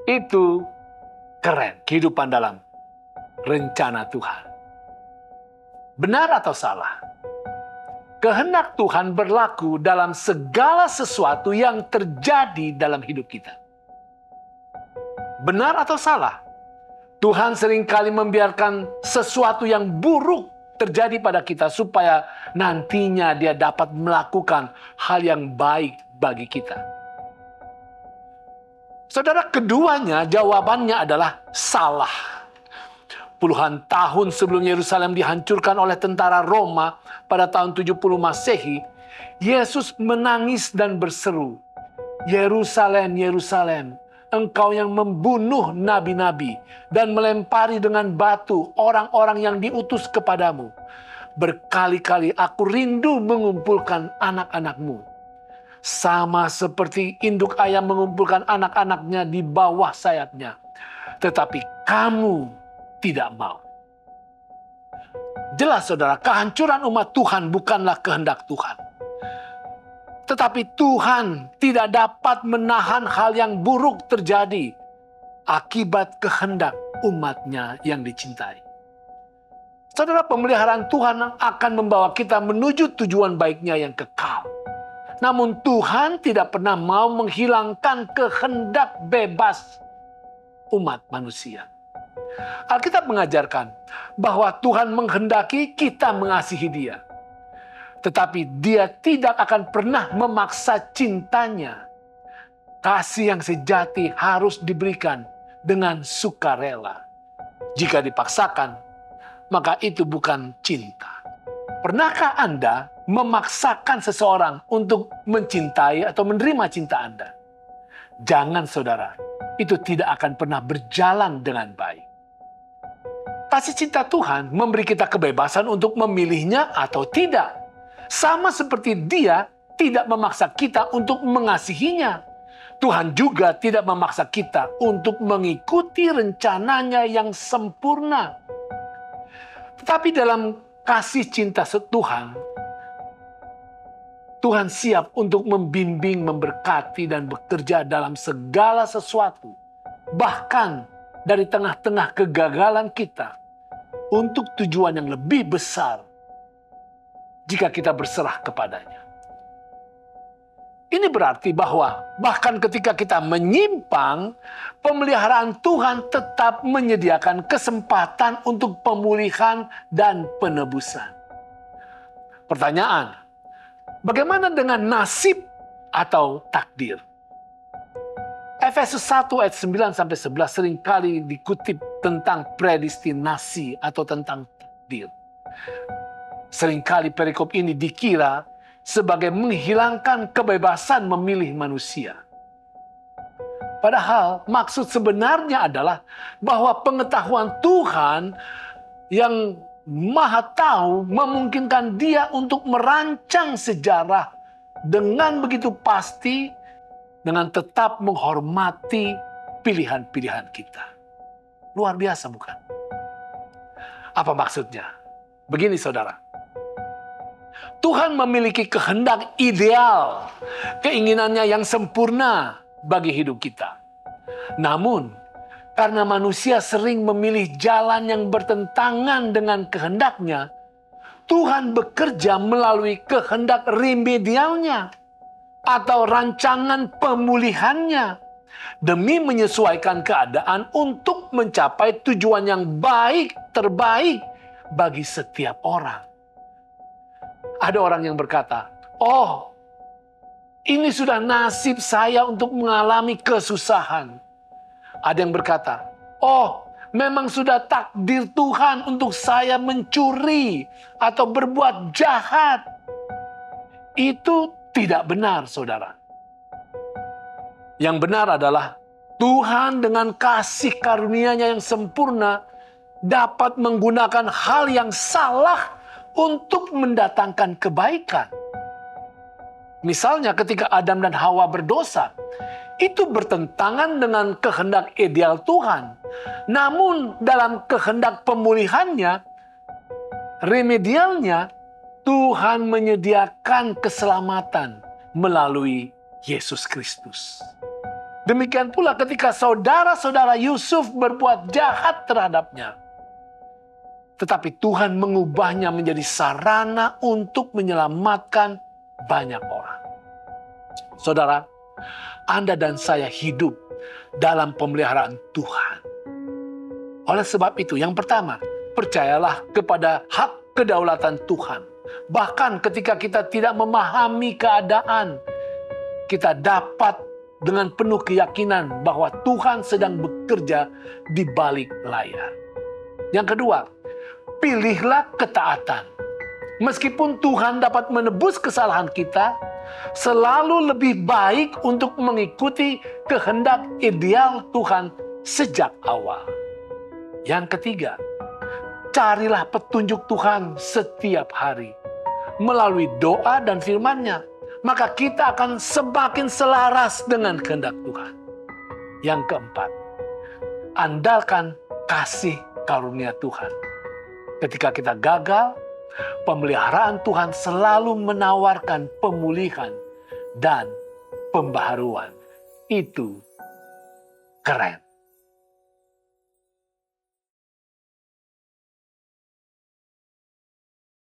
Itu keren, kehidupan dalam rencana Tuhan. Benar atau salah? Kehendak Tuhan berlaku dalam segala sesuatu yang terjadi dalam hidup kita. Benar atau salah? Tuhan seringkali membiarkan sesuatu yang buruk terjadi pada kita supaya nantinya Dia dapat melakukan hal yang baik bagi kita. Saudara, keduanya jawabannya adalah salah. Puluhan tahun sebelum Yerusalem dihancurkan oleh tentara Roma pada tahun 70 Masehi, Yesus menangis dan berseru, "Yerusalem, Yerusalem, engkau yang membunuh nabi-nabi dan melempari dengan batu orang-orang yang diutus kepadamu. Berkali-kali aku rindu mengumpulkan anak-anakmu. Sama seperti induk ayam mengumpulkan anak-anaknya di bawah sayapnya. Tetapi kamu tidak mau." Jelas saudara, kehancuran umat Tuhan bukanlah kehendak Tuhan. Tetapi Tuhan tidak dapat menahan hal yang buruk terjadi akibat kehendak umatnya yang dicintai. Saudara, pemeliharaan Tuhan akan membawa kita menuju tujuan baiknya yang kekal. Namun Tuhan tidak pernah mau menghilangkan kehendak bebas umat manusia. Alkitab mengajarkan bahwa Tuhan menghendaki kita mengasihi Dia. Tetapi Dia tidak akan pernah memaksa cintanya. Kasih yang sejati harus diberikan dengan sukarela. Jika dipaksakan, maka itu bukan cinta. Pernahkah Anda memaksakan seseorang untuk mencintai atau menerima cinta Anda? Jangan saudara, itu tidak akan pernah berjalan dengan baik. Kasih cinta Tuhan memberi kita kebebasan untuk memilihnya atau tidak. Sama seperti Dia tidak memaksa kita untuk mengasihinya. Tuhan juga tidak memaksa kita untuk mengikuti rencananya yang sempurna. Tetapi dalam kasih cinta Tuhan, Tuhan siap untuk membimbing, memberkati, dan bekerja dalam segala sesuatu. Bahkan dari tengah-tengah kegagalan kita untuk tujuan yang lebih besar jika kita berserah kepadanya. Ini berarti bahwa bahkan ketika kita menyimpang, pemeliharaan Tuhan tetap menyediakan kesempatan untuk pemulihan dan penebusan. Pertanyaan, bagaimana dengan nasib atau takdir? Efesus 1 ayat 9-11 seringkali dikutip tentang predestinasi atau tentang takdir. Seringkali perikop ini dikira sebagai menghilangkan kebebasan memilih manusia. Padahal maksud sebenarnya adalah bahwa pengetahuan Tuhan yang Maha Tahu memungkinkan Dia untuk merancang sejarah dengan begitu pasti, dengan tetap menghormati pilihan-pilihan kita. Luar biasa bukan? Apa maksudnya? Begini saudara. Tuhan memiliki kehendak ideal, keinginannya yang sempurna bagi hidup kita. Namun, karena manusia sering memilih jalan yang bertentangan dengan kehendaknya, Tuhan bekerja melalui kehendak remedialnya atau rancangan pemulihannya demi menyesuaikan keadaan untuk mencapai tujuan yang terbaik bagi setiap orang. Ada orang yang berkata, "Oh, ini sudah nasib saya untuk mengalami kesusahan." Ada yang berkata, "Oh, memang sudah takdir Tuhan untuk saya mencuri atau berbuat jahat." Itu tidak benar, saudara. Yang benar adalah Tuhan dengan kasih karunia-Nya yang sempurna dapat menggunakan hal yang salah untuk mendatangkan kebaikan. Misalnya ketika Adam dan Hawa berdosa, itu bertentangan dengan kehendak ideal Tuhan. Namun dalam kehendak pemulihannya, remedialnya, Tuhan menyediakan keselamatan melalui Yesus Kristus. Demikian pula ketika saudara-saudara Yusuf berbuat jahat terhadapnya. Tetapi Tuhan mengubahnya menjadi sarana untuk menyelamatkan banyak orang. Saudara, Anda dan saya hidup dalam pemeliharaan Tuhan. Oleh sebab itu, yang pertama, percayalah kepada hak kedaulatan Tuhan. Bahkan ketika kita tidak memahami keadaan, kita dapat dengan penuh keyakinan bahwa Tuhan sedang bekerja di balik layar. Yang kedua, pilihlah ketaatan. Meskipun Tuhan dapat menebus kesalahan kita, selalu lebih baik untuk mengikuti kehendak ideal Tuhan sejak awal. Yang ketiga, carilah petunjuk Tuhan setiap hari melalui doa dan firman-Nya. Maka kita akan semakin selaras dengan kehendak Tuhan. Yang keempat, andalkan kasih karunia Tuhan. Ketika kita gagal, pemeliharaan Tuhan selalu menawarkan pemulihan dan pembaharuan. Itu keren.